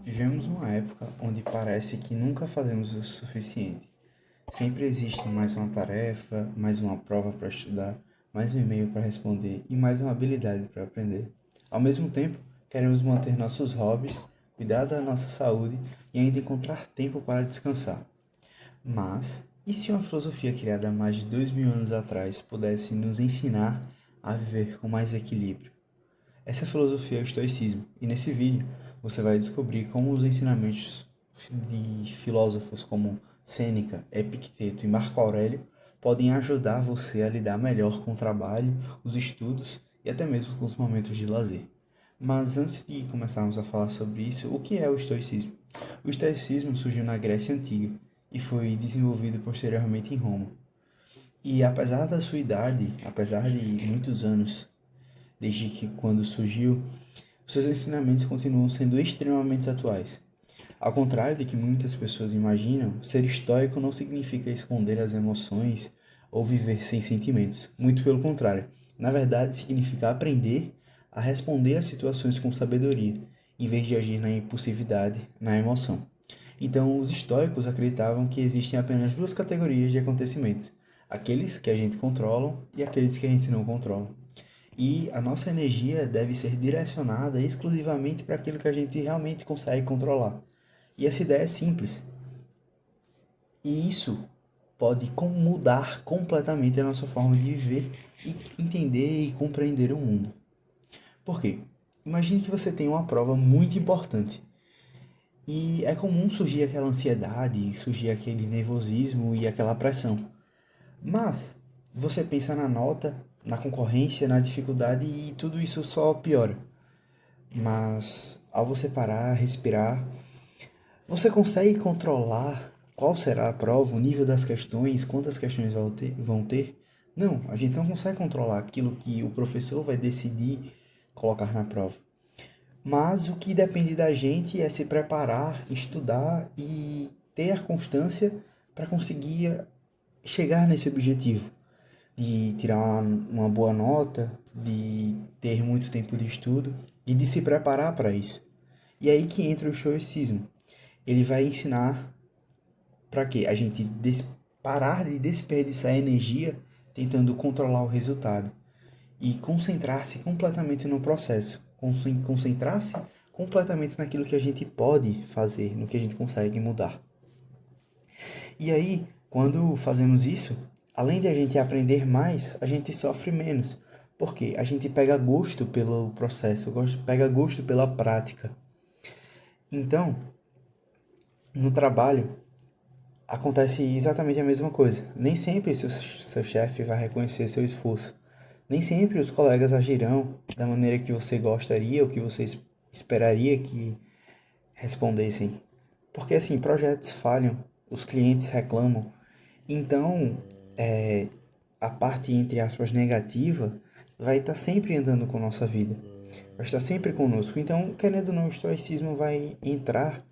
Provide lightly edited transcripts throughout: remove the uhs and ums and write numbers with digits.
Vivemos uma época onde parece que nunca fazemos o suficiente. Sempre existe mais uma tarefa, mais uma prova para estudar, mais um e-mail para responder e mais uma habilidade para aprender. Ao mesmo tempo, queremos manter nossos hobbies, cuidar da nossa saúde e ainda encontrar tempo para descansar. Mas, e se uma filosofia criada há mais de 2000 anos atrás pudesse nos ensinar a viver com mais equilíbrio? Essa filosofia é o estoicismo, e nesse vídeo você vai descobrir como os ensinamentos de filósofos como Sêneca, Epicteto e Marco Aurélio podem ajudar você a lidar melhor com o trabalho, os estudos e até mesmo com os momentos de lazer. Mas antes de começarmos a falar sobre isso, o que é o estoicismo? O estoicismo surgiu na Grécia Antiga e foi desenvolvido posteriormente em Roma. E apesar da sua idade, apesar de muitos anos desde que quando surgiu, seus ensinamentos continuam sendo extremamente atuais. Ao contrário de que muitas pessoas imaginam, ser estoico não significa esconder as emoções ou viver sem sentimentos. Muito pelo contrário. Na verdade, significa aprender a responder às situações com sabedoria, em vez de agir na impulsividade, na emoção. Então, os estoicos acreditavam que existem apenas duas categorias de acontecimentos: aqueles que a gente controla e aqueles que a gente não controla. E a nossa energia deve ser direcionada exclusivamente para aquilo que a gente realmente consegue controlar. E essa ideia é simples. E isso pode mudar completamente a nossa forma de viver e entender e compreender o mundo. Por quê? Imagine que você tem uma prova muito importante. E é comum surgir aquela ansiedade, surgir aquele nervosismo e aquela pressão. Mas você pensa na nota, na concorrência, na dificuldade e tudo isso só piora. Mas ao você parar, respirar, você consegue controlar qual será a prova, o nível das questões, quantas questões vão ter? Não, a gente não consegue controlar aquilo que o professor vai decidir colocar na prova. Mas o que depende da gente é se preparar, estudar e ter a constância para conseguir chegar nesse objetivo de tirar uma boa nota, de ter muito tempo de estudo e de se preparar para isso. E aí que entra o estoicismo. Ele vai ensinar para quê? A gente parar de desperdiçar energia tentando controlar o resultado e concentrar-se completamente no processo, concentrar-se completamente naquilo que a gente pode fazer, no que a gente consegue mudar. E aí, quando fazemos isso, além de a gente aprender mais, a gente sofre menos. Porque a gente pega gosto pelo processo, pega gosto pela prática. Então, no trabalho, acontece exatamente a mesma coisa. Nem sempre seu chefe vai reconhecer seu esforço. Nem sempre os colegas agirão da maneira que você gostaria ou que você esperaria que respondessem. Porque assim, projetos falham, os clientes reclamam. Então, a parte, entre aspas, negativa vai estar sempre andando com a nossa vida. Vai estar sempre conosco. Então, querendo ou não, o estoicismo vai entrar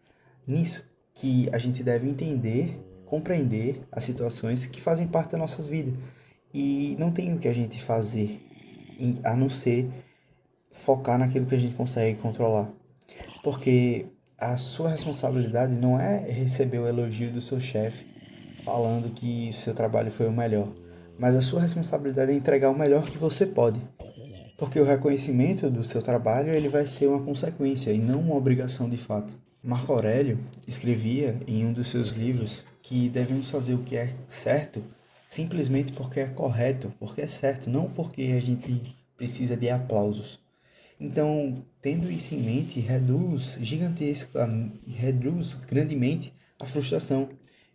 nisso, que a gente deve entender, compreender as situações que fazem parte das nossas vidas. E não tem o que a gente fazer, a não ser focar naquilo que a gente consegue controlar. Porque a sua responsabilidade não é receber o elogio do seu chefe falando que o seu trabalho foi o melhor, mas a sua responsabilidade é entregar o melhor que você pode. Porque o reconhecimento do seu trabalho ele vai ser uma consequência e não uma obrigação de fato. Marco Aurélio escrevia em um dos seus livros que devemos fazer o que é certo simplesmente porque é correto, porque é certo, não porque a gente precisa de aplausos. Então, tendo isso em mente, reduz grandemente a frustração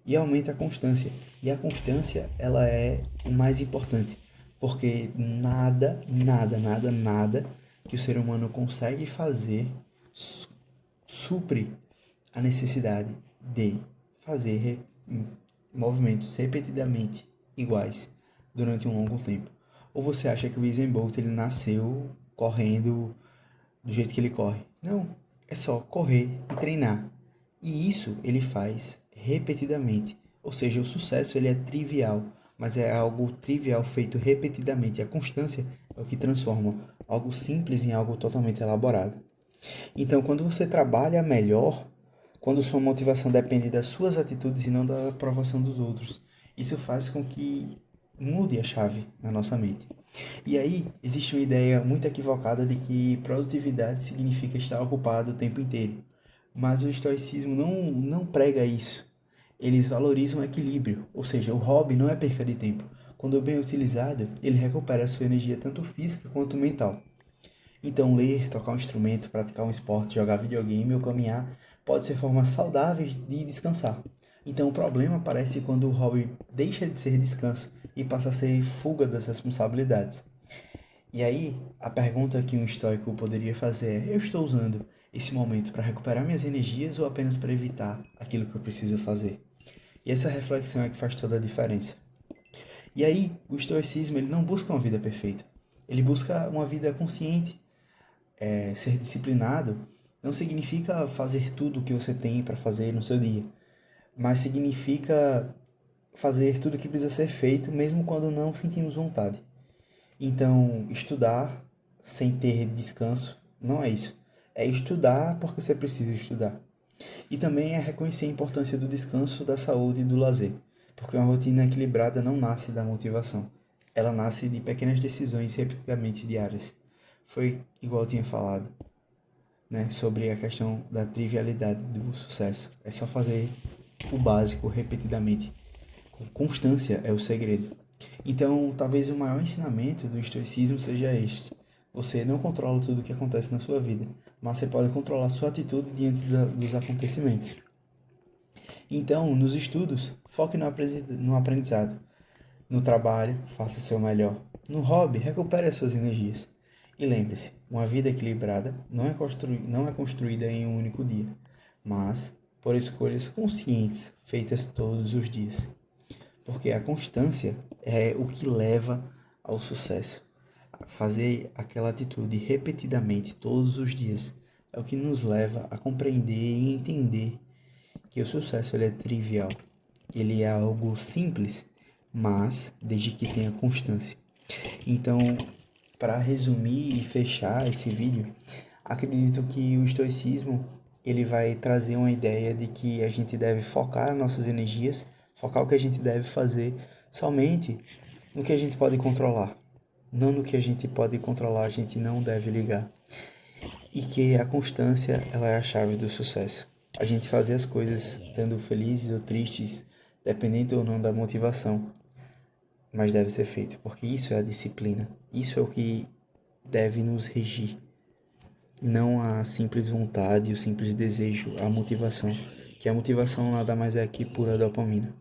e aumenta a constância. E a constância, ela é o mais importante, porque nada que o ser humano consegue fazer supre a necessidade de fazer movimentos repetidamente iguais durante um longo tempo. Ou você acha que o Usain Bolt ele nasceu correndo do jeito que ele corre? Não, é só correr e treinar. E isso ele faz repetidamente. Ou seja, o sucesso ele é trivial, mas é algo trivial feito repetidamente. A constância é o que transforma algo simples em algo totalmente elaborado. Então, quando você trabalha melhor, quando sua motivação depende das suas atitudes e não da aprovação dos outros. Isso faz com que mude a chave na nossa mente. E aí, existe uma ideia muito equivocada de que produtividade significa estar ocupado o tempo inteiro. Mas o estoicismo não prega isso. Eles valorizam o equilíbrio, ou seja, o hobby não é perca de tempo. Quando bem utilizado, ele recupera a sua energia tanto física quanto mental. Então, ler, tocar um instrumento, praticar um esporte, jogar videogame ou caminhar pode ser formas saudáveis de descansar. Então, o problema aparece quando o hobby deixa de ser descanso e passa a ser fuga das responsabilidades. E aí, a pergunta que um estoico poderia fazer é: eu estou usando esse momento para recuperar minhas energias ou apenas para evitar aquilo que eu preciso fazer? E essa reflexão é que faz toda a diferença. E aí, o estoicismo ele não busca uma vida perfeita. Ele busca uma vida consciente. Ser disciplinado não significa fazer tudo o que você tem para fazer no seu dia, mas significa fazer tudo o que precisa ser feito mesmo quando não sentimos vontade. Então, estudar sem ter descanso não é isso. É estudar porque você precisa estudar. E também é reconhecer a importância do descanso, da saúde e do lazer, porque uma rotina equilibrada não nasce da motivação. Ela nasce de pequenas decisões repetidamente diárias. Foi igual eu tinha falado, né, sobre a questão da trivialidade do sucesso. É só fazer o básico repetidamente. Constância é o segredo. Então, talvez o maior ensinamento do estoicismo seja este: você não controla tudo o que acontece na sua vida, mas você pode controlar sua atitude diante dos acontecimentos. Então, nos estudos, foque no aprendizado. No trabalho, faça o seu melhor. No hobby, recupere as suas energias. E lembre-se, uma vida equilibrada não é construída em um único dia, mas por escolhas conscientes feitas todos os dias. Porque a constância é o que leva ao sucesso. Fazer aquela atitude repetidamente todos os dias é o que nos leva a compreender e entender que o sucesso ele é trivial. Ele é algo simples, mas desde que tenha constância. Então, para resumir e fechar esse vídeo, acredito que o estoicismo ele vai trazer uma ideia de que a gente deve focar nossas energias, focar o que a gente deve fazer somente no que a gente pode controlar. Não no que a gente pode controlar, a gente não deve ligar. E que a constância ela é a chave do sucesso. A gente fazer as coisas estando felizes ou tristes, dependendo ou não da motivação, mas deve ser feito, porque isso é a disciplina. Isso é o que deve nos regir. Não a simples vontade, o simples desejo, a motivação. Que a motivação nada mais é que pura dopamina.